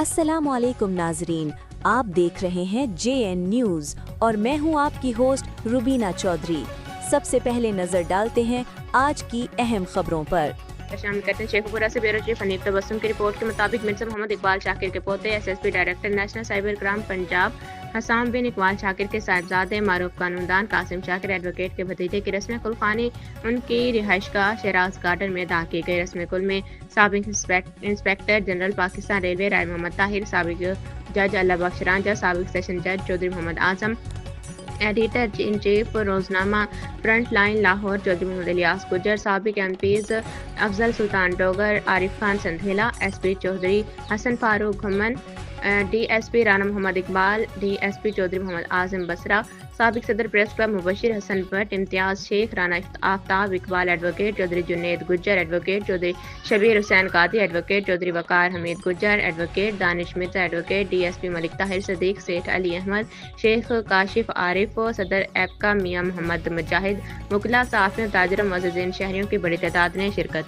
अस्सलामुअलैकुम नाजरीन, आप देख रहे हैं JN न्यूज़ और मैं हूं आपकी होस्ट रुबीना चौधरी। सबसे पहले नजर डालते हैं आज की अहम खबरों पर। शामिल करते हैं शेखुपुरा से ब्यूरो चीफ हनीफ तबस्सुम की रिपोर्ट के मुताबिक मिर्जा मोहम्मद इकबाल शाकिर के पोते SSP director national cyber crime Punjab Hasam bin Iqbal Shakir के साहिबजादे मारूफ कानूनदान कासिम शाकिर एडवोकेट के भतीजे की रस्म कुलखानी उनकी रिहाइशगाह शहराज गार्डन में अदा की गई। रस्म कुल में साबिक inspector general Pakistan railway Rai Mohammad Tahir, साबिक जज अल्लाह बख्श रांझा, साबिक सेशन जज Chaudhry Mohammad Azam, editor in chief रोजनामा फ्रंट लाइन लाहौर चौधरी मोहम्मद इलियास गुजर, साबिक MPs अफजल सुल्तान डोगर, आरिफ खान संधेला, SP चौधरी हसन फारूक घुमन, DSP राना मोहम्मद इकबाल, DSP चौधरी मोहम्मद आजम बसरा, साबिक सदर press club Mubashir Hassan Bhatt, Imtiaz Sheikh, Rana Aftab Iqbal advocate, Chaudhry Junaid Gujjar advocate, Chaudhry Shabbir Hussain Qadi advocate, Chaudhry Waqar Hameed Gujjar advocate, Danish Mirza advocate, DSP Malik Tahir Siddique, Seth Ali Ahmad, Sheikh Kashif Arif, सदर एपका मियां मोहम्मद मुजाहिद, मुकला साफियों ताजरों मुअज़्ज़िज़ीन शहरियों की बड़ी तादाद ने शिरकत की।